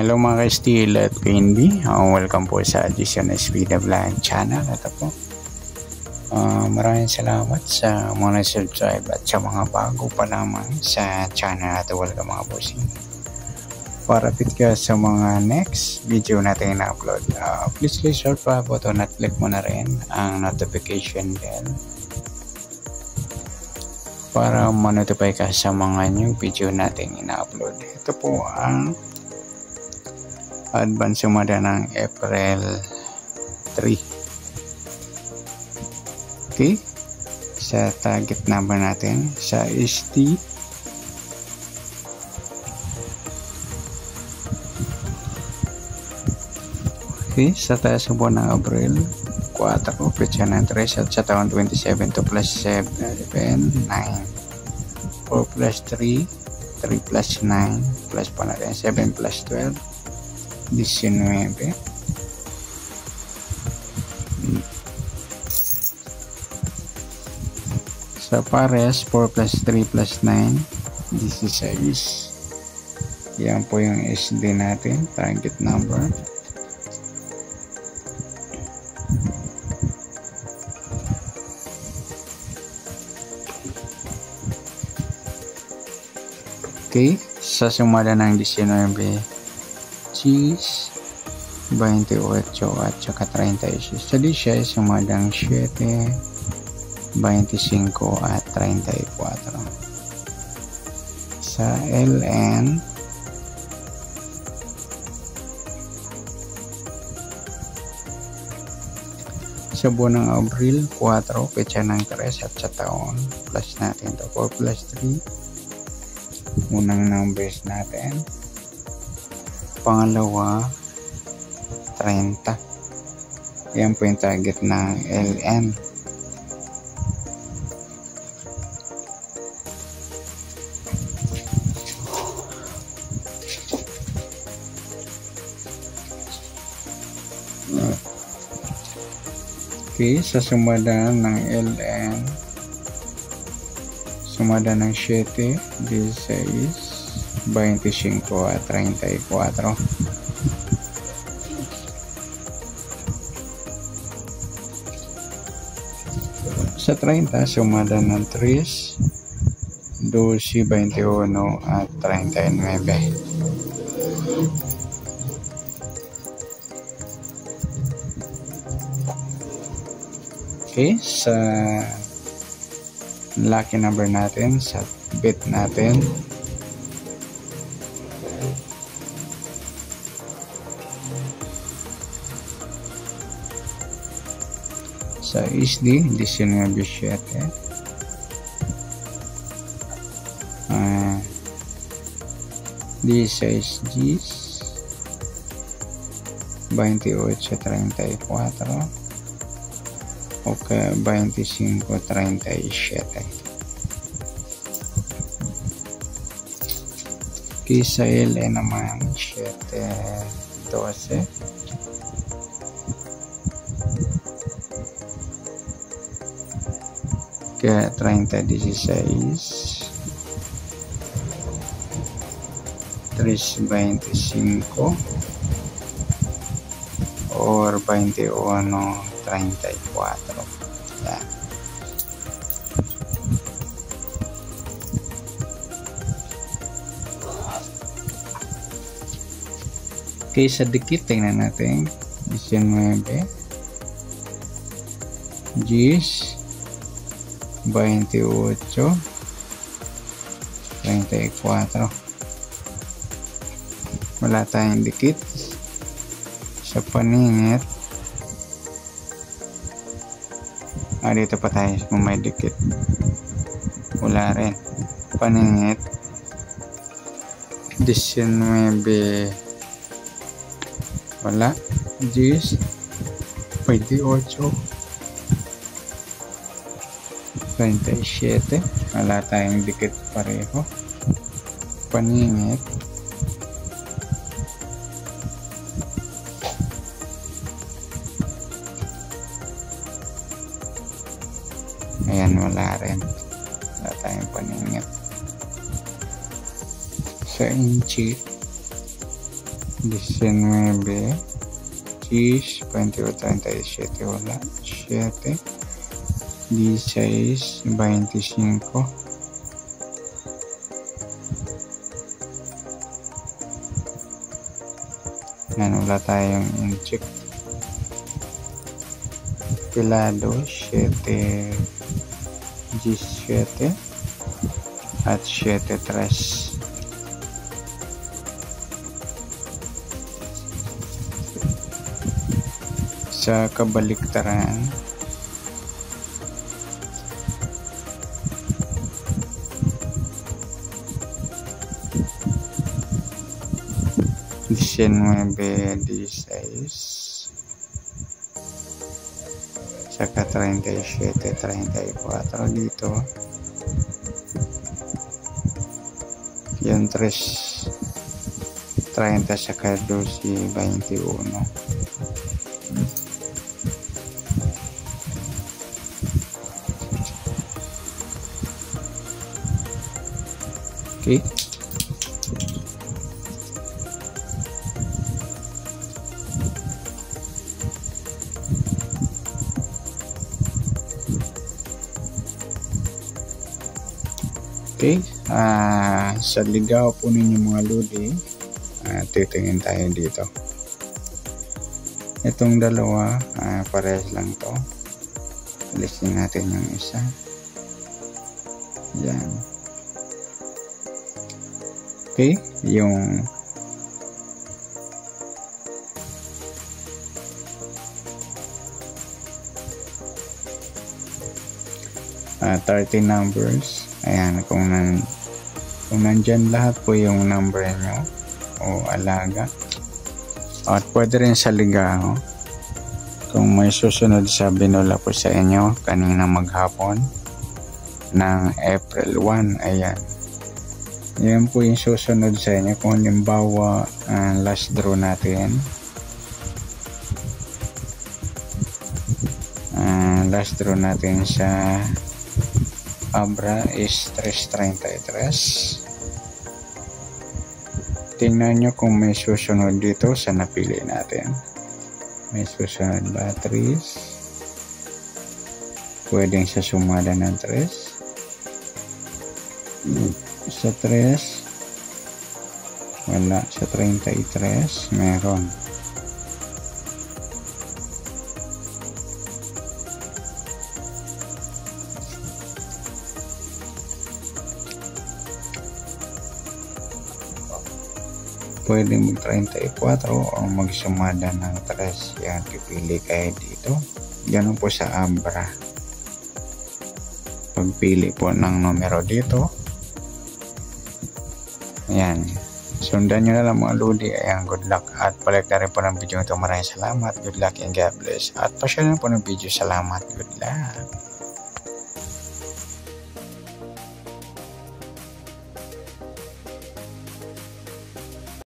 Hello mga ka-Steel at Queen welcome po sa Addition Speed Vlog channel. Ito po, maraming salamat sa mga subscribe at sa mga bago pa lamang sa channel. At welcome mga bossing. Para fit ka sa mga next video natin na-upload, please click short pa button at click mo na rin ang notification bell para ma-notify ka sa mga new video natin ina-upload. Ito po ang advance sumada ng April 3. Okay, sa target number natin sa ST okay, sa taas sa buwan ng Abril 4, petsa ng 3 at sa taon 27 to plus 7, 9 4 plus 3 plus 9 plus pa natin 7 plus 12 19. Sa pares 4 plus 3 plus 9 16. Yan po yung SD natin, target number. Okay, sa sumada ng 19 cheese 28 at saka 36. Jadi siya sumadang 7 25 at 34. Sa LN sa buwan ng Abril 4, petsa ng 3 at sa taon plus natin to 4 plus 3 unang numbers natin, pangalawa 30. Yan po yung target ng LN. Okay, sa sumada ng LN, sumada ng 7 16 25 at 34. Sa 30, sumada ng 3 12 21 at 39. Okay, sa lucky number natin, sa bit natin, sa SD 19 16 Gs 28 34 okay 25 37. Okay, sa LN naman 7 12 kaya 30 16 3 25 or 21 34. Yan. Okay, sa dikit tingnan natin 19 Gs 28 34. Wala tayong dikit. Sa paningit dito pa tayo kung may dikit, wala rin. Paningit 19 wala. Gs 28 27, wala tayong dikit pareho. Paningit ayan, wala rin. Wala tayong paningit. Sa inchi 19, 10, 21, 37, wala, 7, 16, 25, yan, wala tayong incheck. Pilado 7, 17 at 7-3. Sa kabaliktaran, Disyembre 16 saka 37, 34 dito. Yung 3, 30 saka 12, 21. Okay. Okay, sa ligaw po ninyo mga lodi, titingin tayo dito. Itong dalawa, parehas lang to. Alisin natin yung isa. Yan. Okay, yung uh, 30 numbers. Ayan, kung nandyan lahat po yung number nyo o alaga, at pwede rin sa ligaw kung may susunod sa binula po sa inyo kanina maghapon ng April 1. Ayan, yan po yung susunod sa inyo. Kung halimbawa last draw natin, sa Abra is 333. Tingnan nyo kung may susunod dito sa napili natin. May susunod ba 3? Pwedeng sa sumada ng 3. Sa 3 wala. Sa 33 meron. Pwede mag 34 o magsumada ng 3. Yan, pipili kayo dito. Ganun po sa Abra. Pagpili po ng numero dito, ayan, sundan nyo na lang mga lodi. Ayan, good luck. At balik na rin po ng video ito. Maraming salamat. Good luck and God bless. At pa-share na po ng video. Salamat. Good luck.